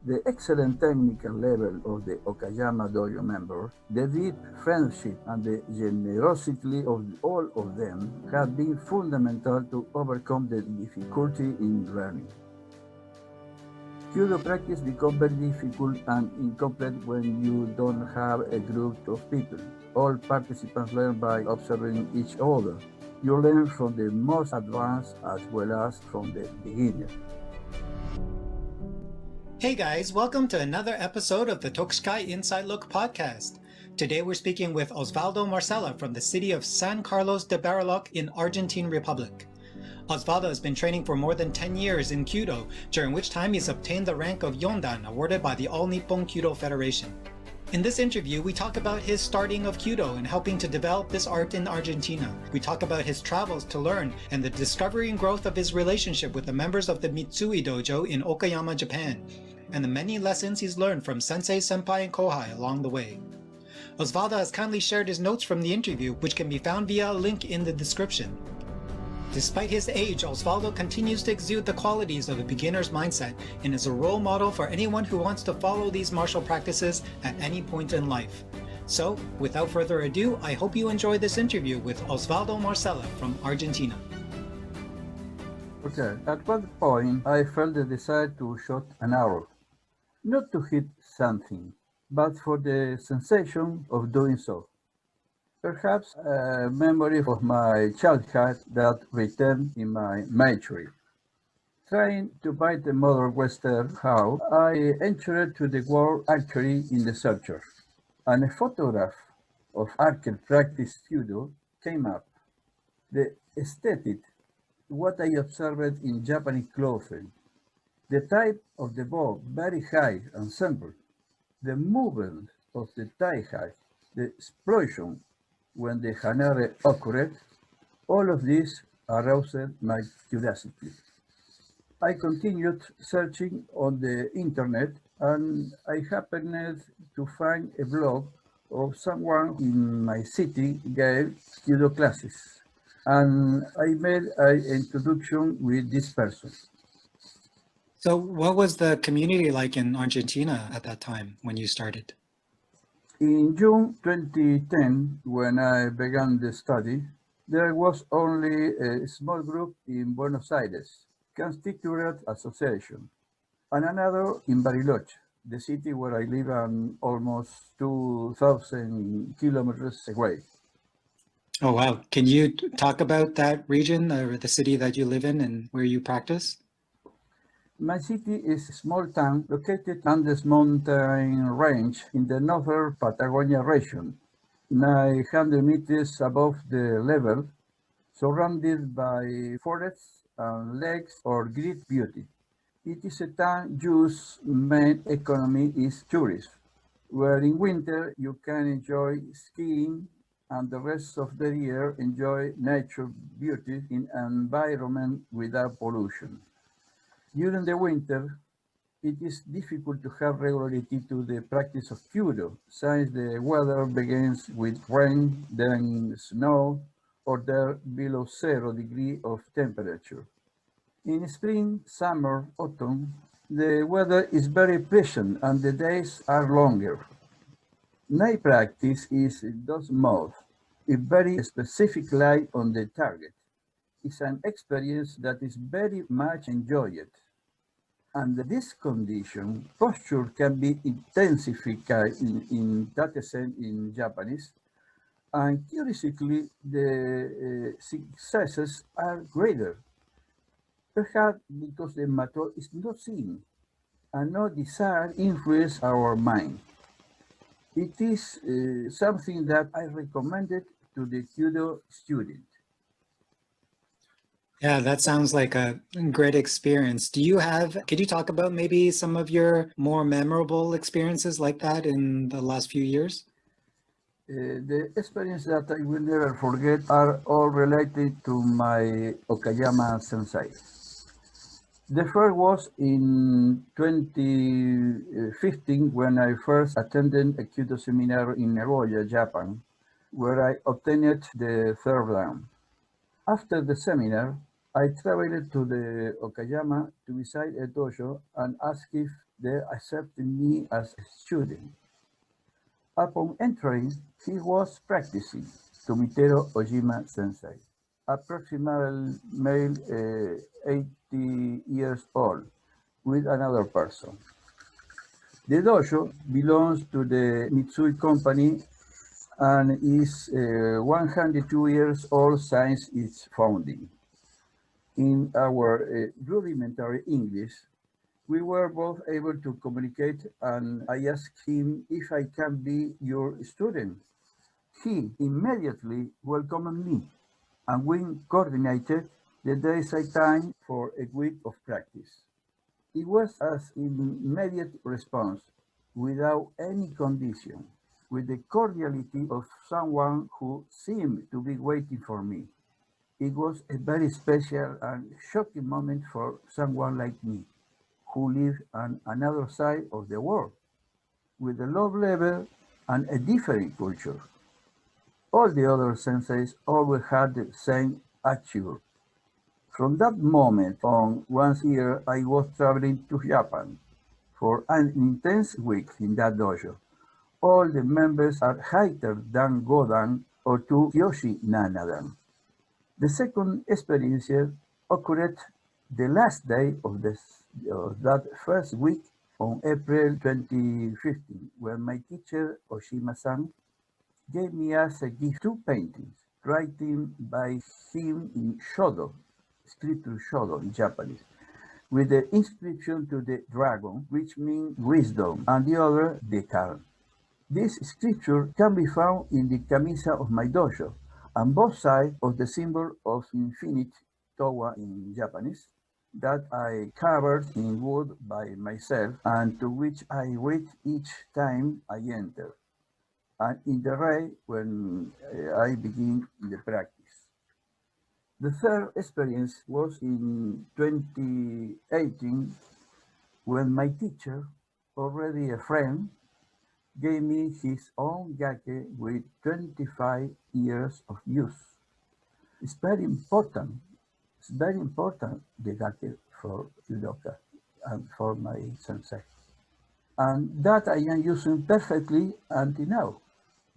The excellent technical level of the Okayama dojo members, the deep friendship and the generosity of all of them have been fundamental to overcome the difficulty in learning. Kyudo practice becomes very difficult and incomplete when you don't have a group of people. All participants learn by observing each other. You learn from the most advanced as well as from the beginners. Hey guys, welcome to another episode of the Tokushikai Inside Look podcast. Today we're speaking with Osvaldo Marsella from the city of San Carlos de Bariloche in Argentine Republic. Osvaldo has been training for more than 10 years in Kyudo, during which time he's obtained the rank of Yondan awarded by the All Nippon Kyudo Federation. In this interview, we talk about his starting of Kyudo and helping to develop this art in Argentina. We talk about his travels to learn and the discovery and growth of his relationship with the members of the Mitsui Dojo in Okayama, Japan, and the many lessons he's learned from Sensei, Senpai, and Kohai along the way. Osvaldo has kindly shared his notes from the interview, which can be found via a link in the description. Despite his age, Osvaldo continues to exude the qualities of a beginner's mindset and is a role model for anyone who wants to follow these martial practices at any point in life. So, without further ado, I hope you enjoy this interview with Osvaldo Marsella from Argentina. Okay, at one point I felt the desire to shoot an arrow, not to hit something, but for the sensation of doing so. Perhaps a memory of my childhood that returned in my maturity. Trying to buy the modern Western how I entered to the world archery in the searcher, and a photograph of archer practice judo came up. The aesthetic, what I observed in Japanese clothing, the type of the bow very high and simple, the movement of the thigh high, the explosion when the hanare occurred, all of this aroused my curiosity. I continued searching on the internet and I happened to find a blog of someone in my city gave judo classes. And I made an introduction with this person. So, what was the community like in Argentina at that time when you started? In June 2010, when I began the study, there was only a small group in Buenos Aires, constituted association, and another in Bariloche, the city where I live and almost 2,000 kilometers away. Oh wow, can you talk about that region or the city that you live in and where you practice? My city is a small town located on this mountain range in the northern Patagonia region, 900 meters above the level, surrounded by forests and lakes of great beauty. It is a town whose main economy is tourism, where in winter you can enjoy skiing and the rest of the year enjoy nature beauty in an environment without pollution. During the winter, it is difficult to have regularity to the practice of Kyudo, since the weather begins with rain, then snow, or there below 0 degree of temperature. In spring, summer, autumn, the weather is very pleasant and the days are longer. Night practice is in those modes, a very specific light on the target. It's an experience that is very much enjoyed. Under this condition, posture can be intensified in that sense in Japanese, and curiously, the successes are greater, perhaps because the matter is not seen, and no desire influence our mind. It is something that I recommended to the Kyudo student. Yeah, that sounds like a great experience. Could you talk about maybe some of your more memorable experiences like that in the last few years? The experience that I will never forget are all related to my Okayama sensei. The first was in 2015 when I first attended a Kyudo seminar in Nagoya, Japan, where I obtained the third round. After the seminar, I traveled to the Okayama to visit a dojo and asked if They accepted me as a student. Upon entering, he was practicing Tomitero Ojima Sensei, approximately male 80 years old, with another person. The dojo belongs to the Mitsui Company and is 102 years old since its founding. In our rudimentary English, we were both able to communicate, and I asked him if I can be your student. He immediately welcomed me, and we coordinated the days and time for a week of practice. It was an immediate response, without any condition, with the cordiality of someone who seemed to be waiting for me. It was a very special and shocking moment for someone like me, who lived on another side of the world, with a low level and a different culture. All the other senseis always had the same attitude. From that moment on, once a year, I was traveling to Japan for an intense week in that dojo. All the members are higher than Godan or to Kyoshi Nanadan. The second experience occurred the last day of that first week on April 2015, when my teacher, Oshima-san, gave me as a gift two paintings, writing by him in Shodo, scripture Shodo in Japanese, with the inscription to the dragon, which means wisdom, and the other, the calm. This scripture can be found in the camisa of my dojo, on both sides of the symbol of infinite Towa in Japanese, that I carved in wood by myself and to which I wait each time I enter, and in the ray when I begin the practice. The third experience was in 2018 when my teacher, already a friend, gave me his own gake with 25 years of use. It's very important. It's very important, the gake for judoka and for my sensei. And that I am using perfectly until now.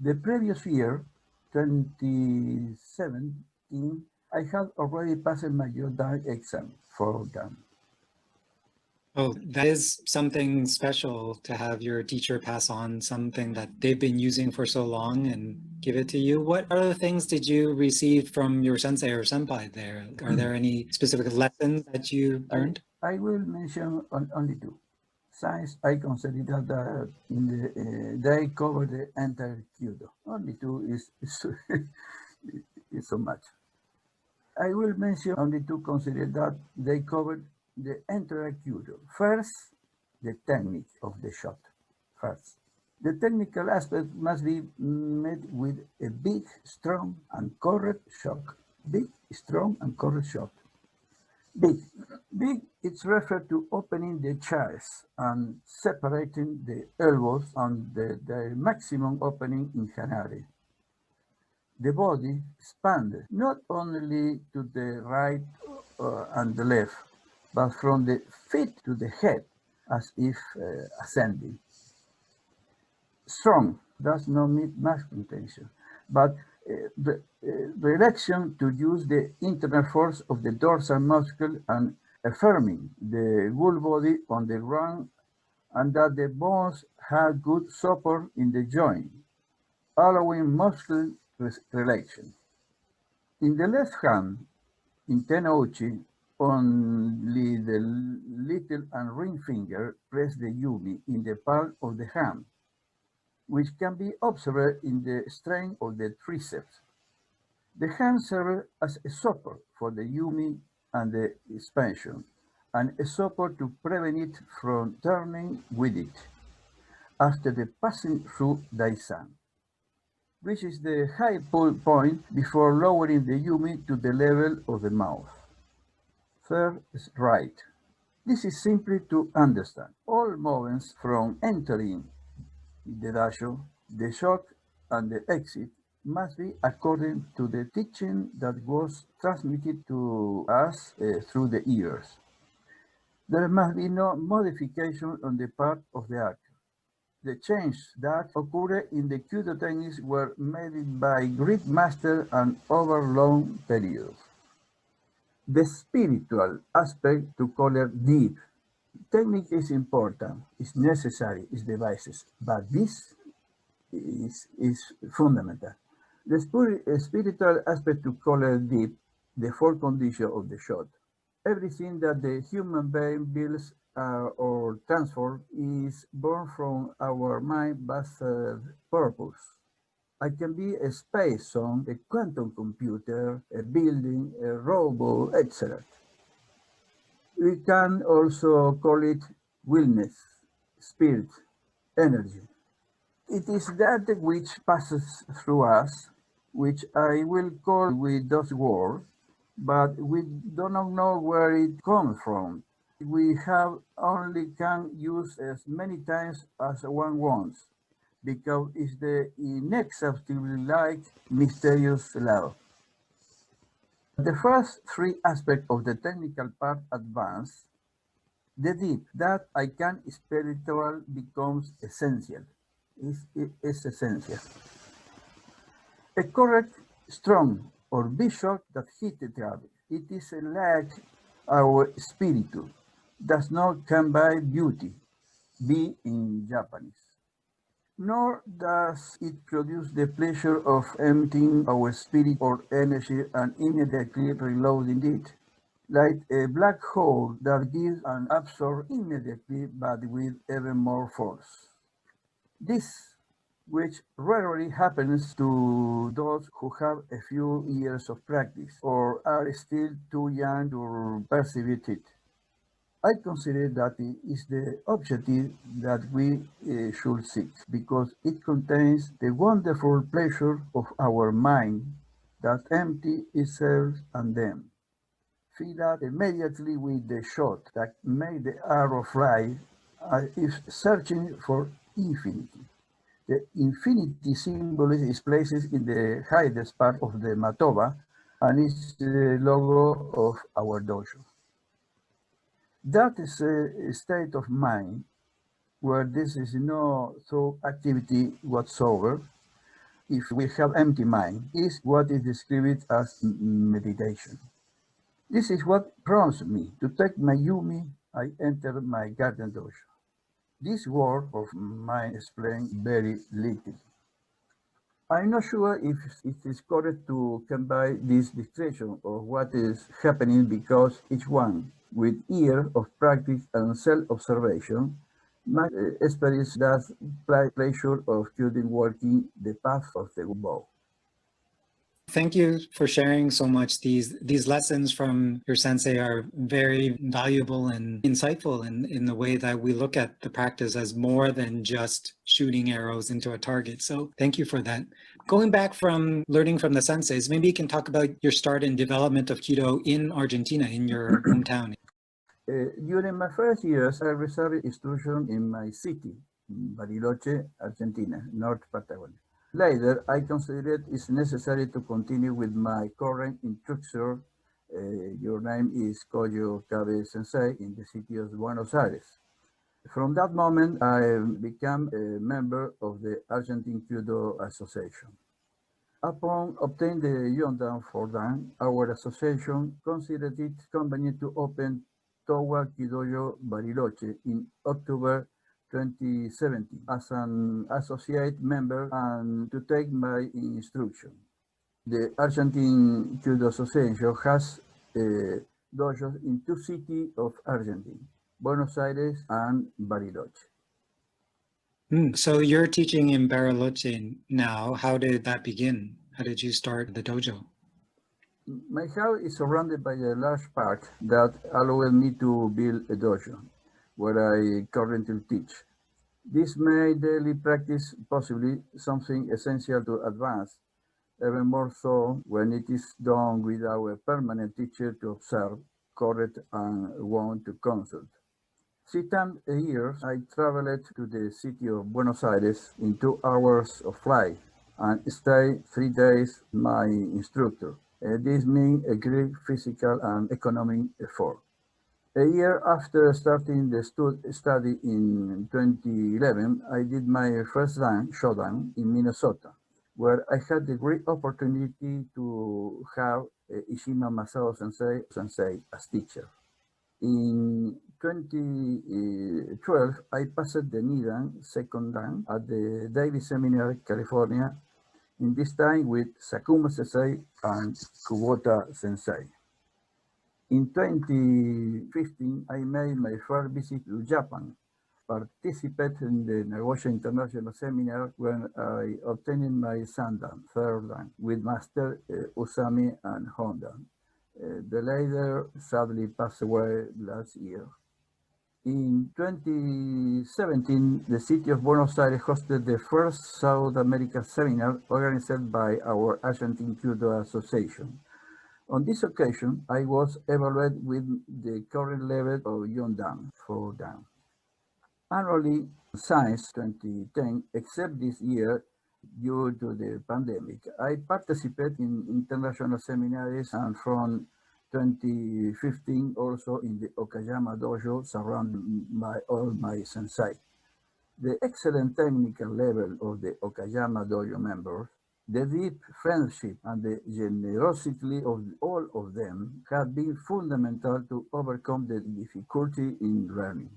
The previous year, 2017, I had already passed my Yodan exam for them. Oh, that is something special to have your teacher pass on something that they've been using for so long and give it to you. What other things did you receive from your sensei or senpai there? Are there any specific lessons that you learned? I will mention only two. Since I consider that in they cover the entire KYUDO. Only two is so much. I will mention only two consider that they covered the entire KYUDO. First, the technique of the shot. First, the technical aspect must be made with a big, strong, and correct shot. Big, strong, and correct shot. Big. Big, it's referred to opening the chest and separating the elbows and the maximum opening in Hanare. The body expanded not only to the right and the left, but from the feet to the head, as if ascending. Strong does not mean masculine tension, but the direction to use the internal force of the dorsal muscle and affirming the whole body on the ground, and that the bones have good support in the joint, allowing muscle relaxation. In the left hand, in Tenouchi, only the little and ring finger press the yumi in the palm of the hand, which can be observed in the strength of the triceps. The hand serves as a support for the yumi and the expansion, and a support to prevent it from turning with it after the passing through Daisan, which is the high point before lowering the yumi to the level of the mouth. Third is right. This is simply to understand all movements from entering the dojo, the shot, and the exit must be according to the teaching that was transmitted to us through the ears. There must be no modification on the part of the actor. The changes that occur in the KYUDO techniques were made by great masters and over long periods. The spiritual aspect to color deep. Technique is important, is necessary, is the basis, but this is fundamental. The spiritual aspect to color deep, the four conditions of the shot. Everything that the human being builds or transforms is born from our mind-based purpose. I can be a space song, a quantum computer, a building, a robot, etc. We can also call it willness, spirit, energy. It is that which passes through us, which I will call with those words, but we do not know where it comes from. We have only can use as many times as one wants, because it's the inexhaustibly like mysterious law. The first three aspects of the technical part advance. The deep, that I can spiritual becomes essential. Is essential. A correct, strong, or bishop that hit the target. It is like our spiritu. Does not come by beauty, be in Japanese. Nor does it produce the pleasure of emptying our spirit or energy and immediately reloading it, like a black hole that gives and absorbs immediately but with even more force. This, which rarely happens to those who have a few years of practice or are still too young to perceive it. I consider that it is the objective that we should seek because it contains the wonderful pleasure of our mind that empty itself and them. Fill up immediately with the shot that made the arrow fly as if searching for infinity. The infinity symbol is placed in the highest part of the matoba and is the logo of our dojo. That is a state of mind where this is no thought activity whatsoever. If we have empty mind, is what is described as meditation. This is what prompts me to take my Yumi. I enter my garden dojo. This word of mine explains very little. I'm not sure if it is correct to convey this description of what is happening because each one, with years of practice and self-observation, must experience that pleasure of shooting working the path of the bow. Thank you for sharing so much. These lessons from your sensei are very valuable and insightful in the way that we look at the practice as more than just shooting arrows into a target. So thank you for that. Going back from learning from the senseis, maybe you can talk about your start and development of Kyudo in Argentina, in your hometown. During my first years, I received instruction in my city, Bariloche, Argentina, North Patagonia. Later, I considered it's necessary to continue with my current instructor. Your name is Koyo Kabe Sensei in the city of Buenos Aires. From that moment, I became a member of the Argentine Kyudo Association. Upon obtaining the Yondan for Dan, our association considered it convenient to open Towa Kidoyo Bariloche in October 2017 as an associate member and to take my instruction. The Argentine Kyudo Association has dojos in two cities of Argentina, Buenos Aires and Bariloche. So you're teaching in Bariloche now. How did that begin? How did you start the dojo? My house is surrounded by a large park that allowed me to build a dojo, where I currently teach. This made daily practice possibly something essential to advance, even more so when it is done without a permanent teacher to observe, correct, and one to consult. 3 times a year, I traveled to the city of Buenos Aires in 2 hours of flight and stayed 3 days with my instructor. This means a great physical and economic effort. A year after starting the study in 2011, I did my first showdown in Minnesota, where I had the great opportunity to have Ishima Masao sensei as teacher. In 2012, I passed the Nidan second dan at the Daily Seminar, California, in this time with Sakuma Sensei and Kubota Sensei. In 2015, I made my first visit to Japan, participated in the Nagoya International Seminar when I obtained my Sandan, third dan, with Master Usami and Honda. The latter sadly passed away last year. In 2017, the city of Buenos Aires hosted the first South America seminar organized by our Argentine KYUDO Association. On this occasion, I was evaluated with the current level of Yondan, 4 dan. Annually, since 2010, except this year, due to the pandemic, I participate in international seminars, and from 2015 also in the Okayama Dojo, surrounded by all my sensei. The excellent technical level of the Okayama Dojo members, the deep friendship and the generosity of all of them have been fundamental to overcome the difficulty in learning.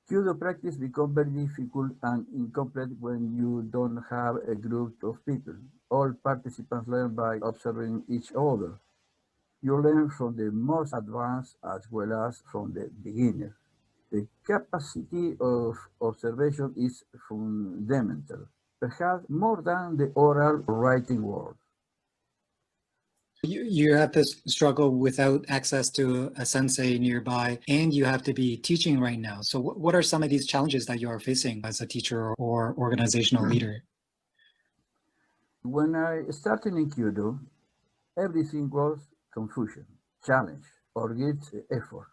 KYUDO practice becomes very difficult and incomplete when you don't have a group of people. All participants learn by observing each other. You learn from the most advanced as well as from the beginner. The capacity of observation is fundamental, perhaps more than the oral writing word. You have to struggle without access to a sensei nearby, and you have to be teaching right now. So what are some of these challenges that you are facing as a teacher or organizational leader? When I started in KYUDO, everything was confusion, challenge, or great effort.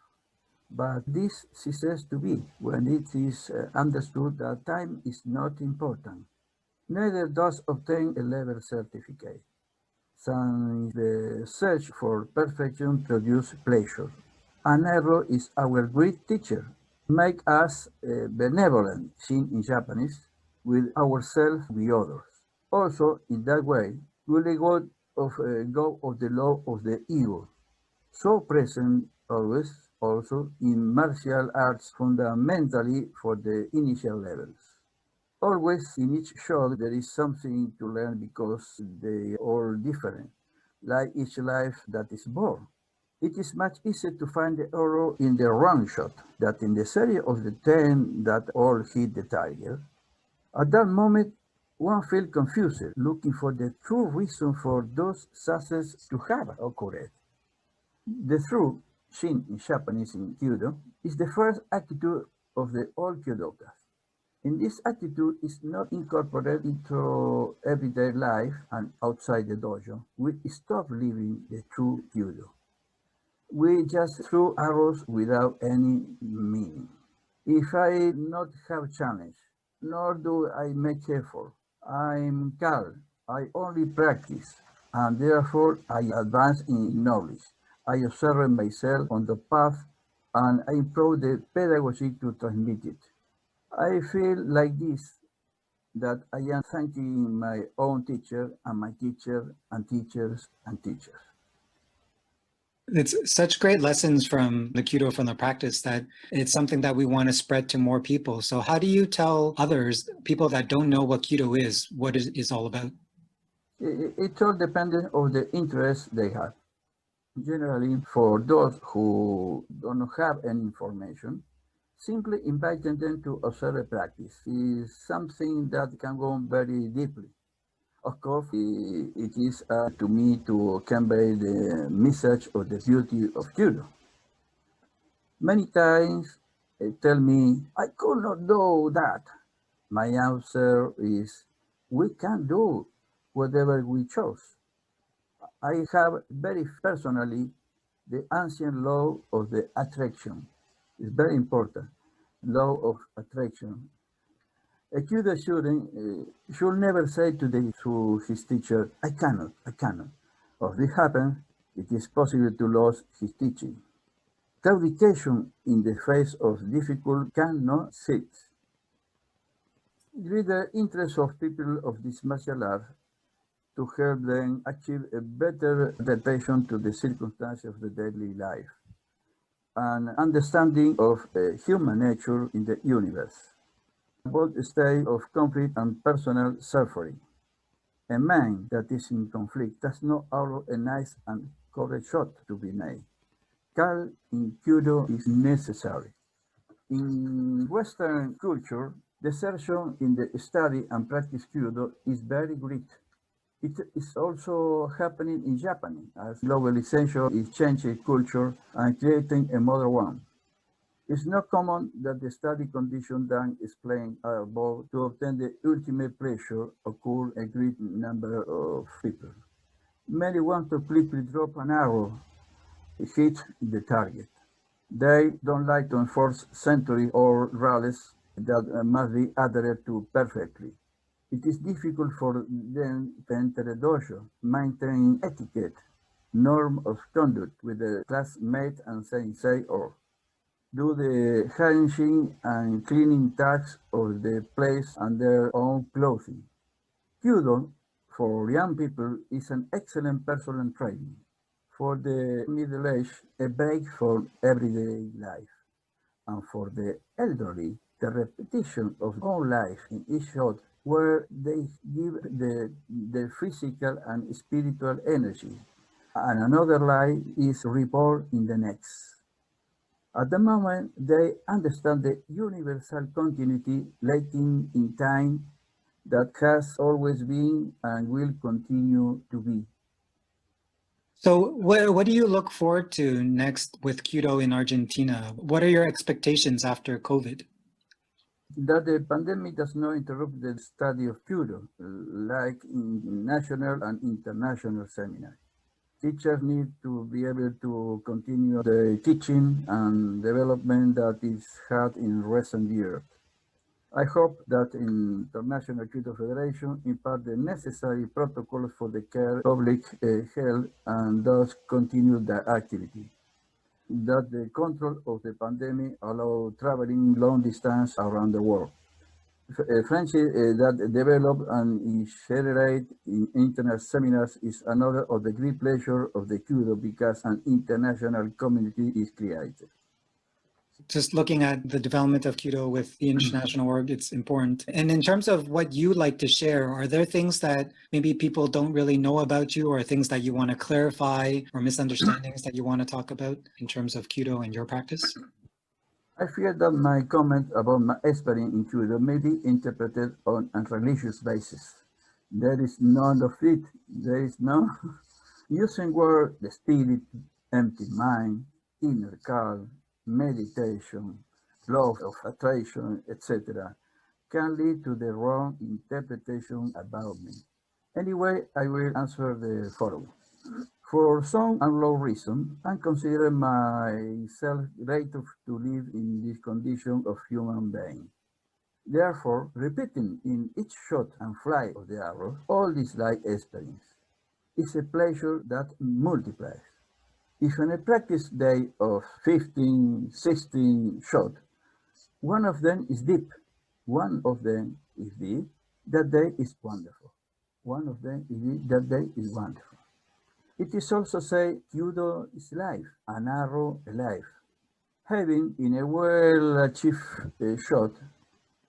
But this ceases to be when it is understood that time is not important. Neither does obtain a level certificate, since the search for perfection produces pleasure. An error is our great teacher, make us benevolent, seen in Japanese, with ourselves, with others. Also, in that way, we let go of the law of the ego, so present always also in martial arts fundamentally for the initial levels. Always in each shot there is something to learn because they are all different, like each life that is born. It is much easier to find the arrow in the wrong shot than in the series of the 10 that all hit the target. At that moment, one feels confused, looking for the true reason for those successes to have occurred. The true Shin in Japanese in KYUDO is the first attitude of the all Kyudokas. And this attitude is not incorporated into everyday life and outside the dojo. We stop living the true KYUDO. We just throw arrows without any meaning. If I not have challenge, nor do I make effort, I'm calm. I only practice, and therefore I advance in knowledge. I observe myself on the path, and I improve the pedagogy to transmit it. I feel like this, that I am thanking my own teacher and my teacher and teachers and teachers. It's such great lessons from the KYUDO, from the practice, that it's something that we want to spread to more people. So how do you tell others, people that don't know what KYUDO is, what it is all about? It all depends on the interest they have. Generally, for those who don't have any information, simply inviting them to observe a practice is something that can go very deeply. Of course, it is to me to convey the message of the beauty of KYUDO. Many times they tell me, I could not do that. My answer is, we can do whatever we chose. I have very personally the ancient law of the attraction. It's very important, law of attraction. A KYUDO student should never say to his teacher, I cannot. Or if this happens, it is possible to lose his teaching. claudication in the face of difficult cannot sit. With the interest of people of this martial art to help them achieve a better adaptation to the circumstances of the daily life, an understanding of human nature in the universe, both a state of conflict and personal suffering. A mind that is in conflict does not allow a nice and correct shot to be made. Calm in Kyudo is necessary. In Western culture, desertion in the study and practice Kyudo is very great. It is also happening in Japan as globalization is changing culture and creating a modern one. It's not common that the study condition than explained above to obtain the ultimate pleasure occur a great number of people. Many want to quickly drop an arrow, hit the target. They don't like to enforce centuries or rules that must be adhered to perfectly. It is difficult for them to enter a dojo, maintain etiquette, norm of conduct with the classmate and sensei, or do the hygiene and cleaning tasks of the place and their own clothing. Kyudo for young people is an excellent personal training. For the middle-aged, a break for everyday life. And for the elderly, the repetition of own life in each shot where they give the physical and spiritual energy. And another life is reborn in the next. At the moment, they understand the universal continuity latent in time that has always been and will continue to be. So what do you look forward to next with Kyudo in Argentina? What are your expectations after COVID? That the pandemic does not interrupt the study of Kyudo, like in national and international seminars. Teachers need to be able to continue the teaching and development that is had in recent years. I hope that International Kyudo Federation impart the necessary protocols for the care of public health and thus continue the activity. That the control of the pandemic allow traveling long distance around the world. Friendship that develop and generate in internet seminars is another of the great pleasure of the Kyudo because an international community is created. Just looking at the development of Kyudo with the international org, it's important. And in terms of what you like to share, are there things that maybe people don't really know about you or things that you want to clarify or misunderstandings that you want to talk about in terms of Kyudo and your practice? I fear that my comment about my experience in Kyudo may be interpreted on a religious basis. There is none of it. There is no using word the spirit, empty mind, inner calm, meditation, law of attraction, etc., can lead to the wrong interpretation about me. Anyway, I will answer the following. For some unknown reason, I consider myself grateful to live in this condition of human being. Therefore, repeating in each shot and flight of the arrow all this life experience is a pleasure that multiplies. If on a practice day of 15, 16 shots, one of them is deep, one of them is deep, that day is wonderful. One of them is deep, that day is wonderful. It is also say Kyudo is life, an arrow alive. Having in a well-achieved shot,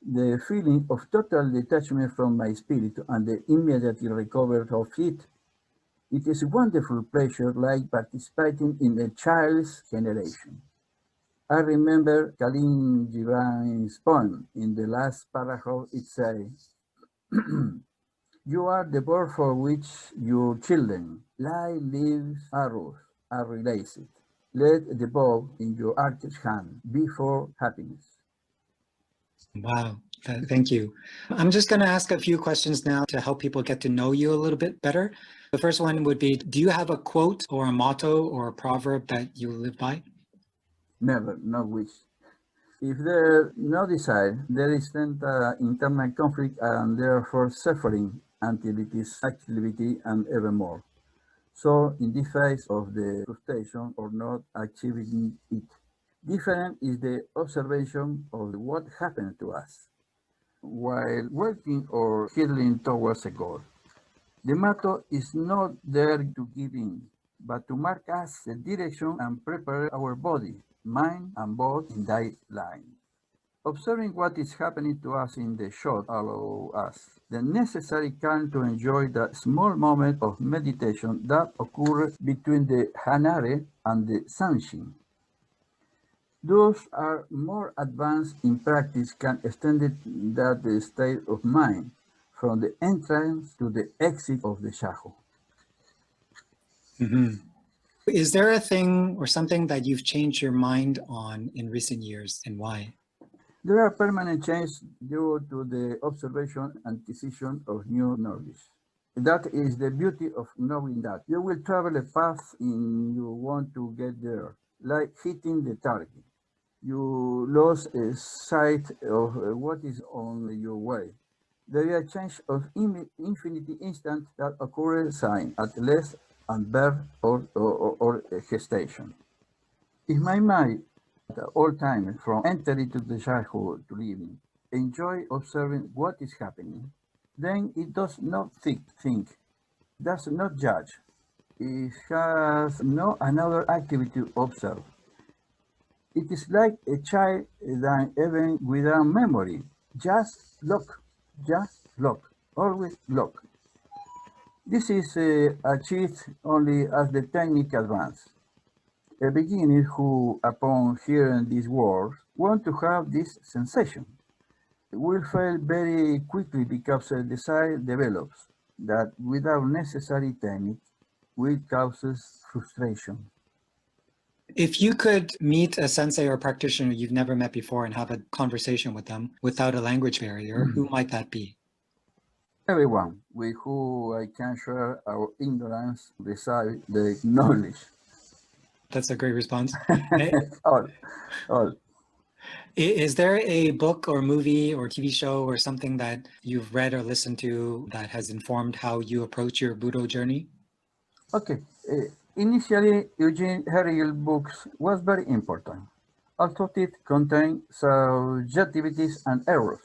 the feeling of total detachment from my spirit and the immediate recovery of it. It is a wonderful pleasure like participating in a child's generation. I remember Khalil Gibran's poem. In the last paragraph it says, you are the bird for which your children lie leaves arrows are released. Let the bow in your artist's hand be for happiness. Wow, thank you. I'm just going to ask a few questions now to help people get to know you a little bit better. The first one would be, do you have a quote or a motto or a proverb that you live by? Never, no wish. If there is no desire, there is then internal conflict and therefore suffering until it is activity and even more. So in the face of the frustration or not achieving it, Different is the observation of what happened to us while working or heading towards a goal. The motto is not there to give in, but to mark us the direction and prepare our body, mind, and both in that line. Observing what is happening to us in the shot allows us the necessary calm to enjoy the small moment of meditation that occurs between the Hanare and the Sanshin. Those are more advanced in practice can extend that the state of mind from the entrance to the exit of the shahu. Mm-hmm. Is there a thing or something that you've changed your mind on in recent years, and why? There are permanent changes due to the observation and acquisition of new knowledge. That is the beauty of knowing that. You will travel a path and you want to get there, like hitting the target. You lose a sight of what is on your way. There is a change of infinity instant that occurs at less and birth or gestation. If my mind at all times from entering to the childhood to living, enjoy observing what is happening, then it does not think, does not judge. It has no another activity to observe. It is like a child that even without memory, just look, always look. This is achieved only as the technique advances. A beginner who, upon hearing these words, want to have this sensation, will fail very quickly because a desire develops that without necessary technique will causes frustration. If you could meet a sensei or practitioner you've never met before and have a conversation with them without a language barrier, who might that be? Everyone with whom I can share our ignorance beside the knowledge. That's a great response. all. Is there a book or movie or TV show or something that you've read or listened to that has informed how you approach your Budo journey? Okay. Initially, Eugene Herrigel's books was very important. Although it contained subjectivities and errors.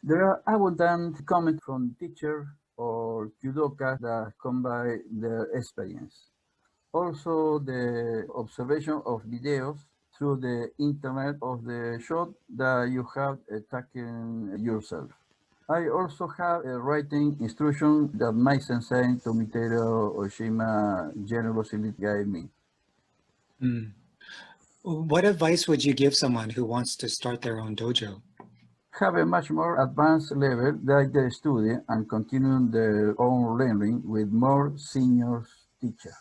There are abundant comments from teachers or judokas that combine their experience. Also, the observation of videos through the internet of the shot that you have taken yourself. I also have a writing instruction that my sensei Tomitero Oshima generously gave me. What advice would you give someone who wants to start their own dojo? Have a much more advanced level that they study and continue their own learning with more senior teachers.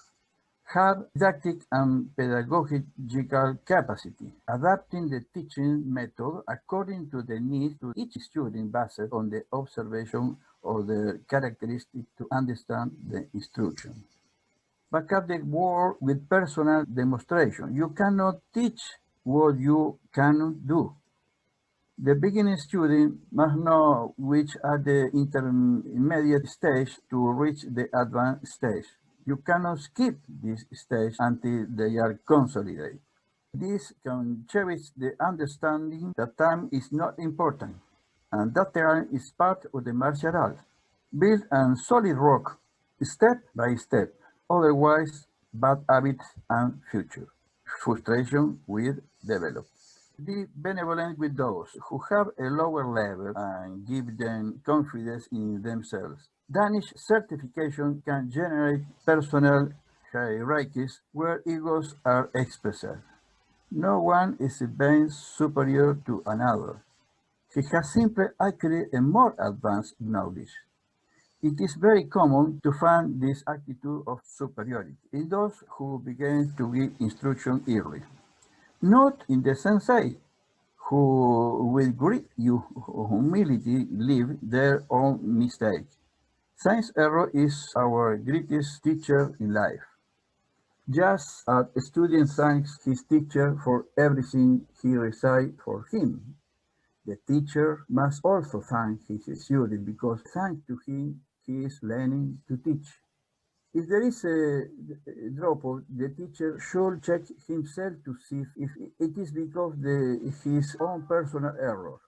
Have didactic and pedagogical capacity, adapting the teaching method according to the needs of each student based on the observation of their characteristics to understand the instruction. Back up the work with personal demonstration. You cannot teach what you cannot do. The beginning student must know which are the intermediate stage to reach the advanced stage. You cannot skip this stage until they are consolidated. This can cherish the understanding that time is not important, and that time is part of the martial art. Build a solid rock, step by step, otherwise bad habits and future. Frustration will develop. Be benevolent with those who have a lower level and give them confidence in themselves. Danish certification can generate personal hierarchies where egos are expressed. No one is being superior to another. He has simply acquired a more advanced knowledge. It is very common to find this attitude of superiority in those who begin to give instruction early. Not in the sensei, who with great humility leave their own mistake. Science error is our greatest teacher in life. Just as a student thanks his teacher for everything he recites for him, the teacher must also thank his student because thanks to him he is learning to teach. If there is a dropout, the teacher should check himself to see if it is because of his own personal error.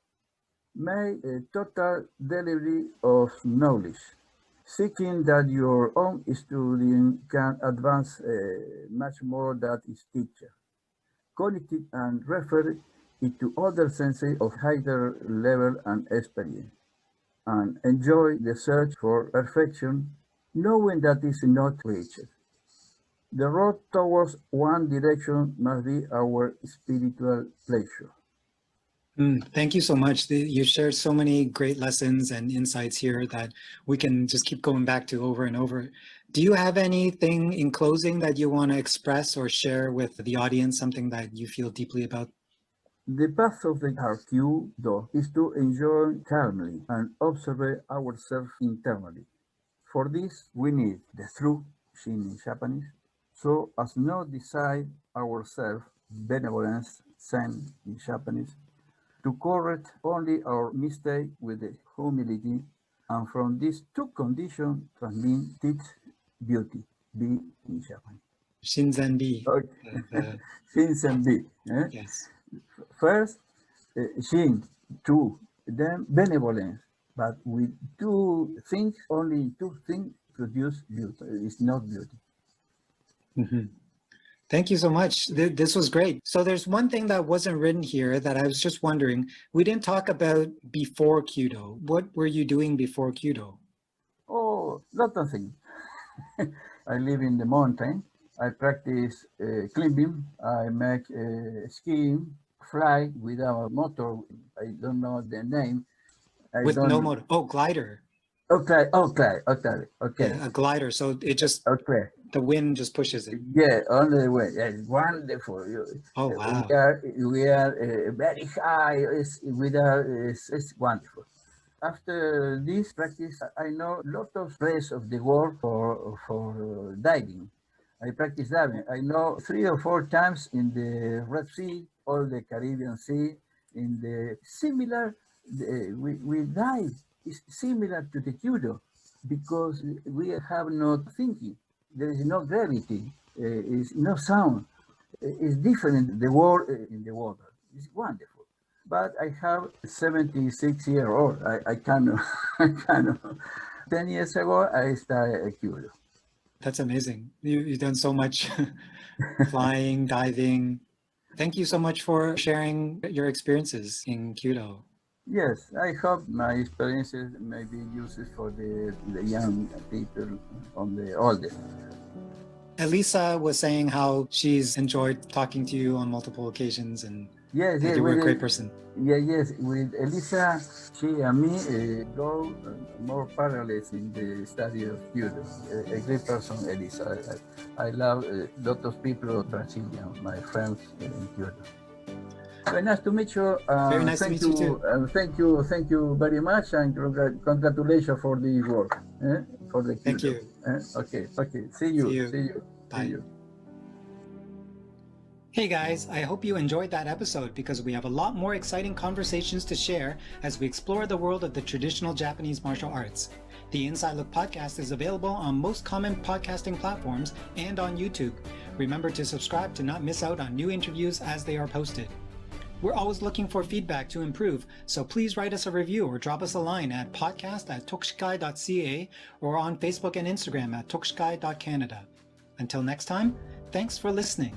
Make a total delivery of knowledge, seeking that your own student can advance much more than his teacher. Connect it and refer it to other sensei of higher level and experience, and enjoy the search for perfection, knowing that is not reached. The road towards one direction must be our spiritual pleasure. Thank you so much. You shared so many great lessons and insights here that we can just keep going back to over and over. Do you have anything in closing that you want to express or share with the audience, something that you feel deeply about? The path of the KYUDO is to enjoy calmly and observe ourselves internally. For this, we need the true Shin in Japanese, so as not decide ourselves, benevolence, Zen in Japanese, to correct only our mistake with the humility, and from these two conditions transmit beauty, B in Japanese. Shinzen B. Okay. Shinzen B. Yes. First, Shin, two, then benevolence. But with two things, only two things produce beauty. It's not beauty. Mm-hmm. Thank you so much. This was great. So there's one thing that wasn't written here that I was just wondering. We didn't talk about before KYUDO. What were you doing before KYUDO? Oh, lot of things. I live in the mountain. I practice climbing. I make skiing, fly without a motor. I don't know the name. With no motor. Oh, glider. Okay. Yeah, a glider. So it just, okay. The wind just pushes it. Yeah, on the way. Yeah, wonderful. Oh, wow. We are very high. It's wonderful. After this practice, I know a lot of place of the world for diving. I practice diving. I know 3 or 4 times in the Red Sea or the Caribbean Sea. In the similar, we dive. It's similar to the KYUDO because we have no thinking. There is no gravity. Is no sound. It's different. The world in the water. It's wonderful. But I have 76-year-old. I cannot. 10 years ago, I started KYUDO. That's amazing. You've done so much flying, diving. Thank you so much for sharing your experiences in KYUDO. Yes, I hope my experiences may be used for the young people on the oldest. Elisa was saying how she's enjoyed talking to you on multiple occasions and yes, that you were a great person. Yes, with Elisa, she and me go more parallels in the study of KYUDO. A great person, Elisa. I love a lot of people, Brazilian, my friends in KYUDO. Very nice to meet you. Very nice to meet you too. Thank you very much, and congratulations for the work, for the KYUDO. Thank you. Okay. See you. Bye. See you. Hey guys, I hope you enjoyed that episode because we have a lot more exciting conversations to share as we explore the world of the traditional Japanese martial arts. The Inside Look podcast is available on most common podcasting platforms and on YouTube. Remember to subscribe to not miss out on new interviews as they are posted. We're always looking for feedback to improve, so please write us a review or drop us a line at podcast@tokushikai.ca or on Facebook and Instagram at tokushikai.canada. Until next time, thanks for listening.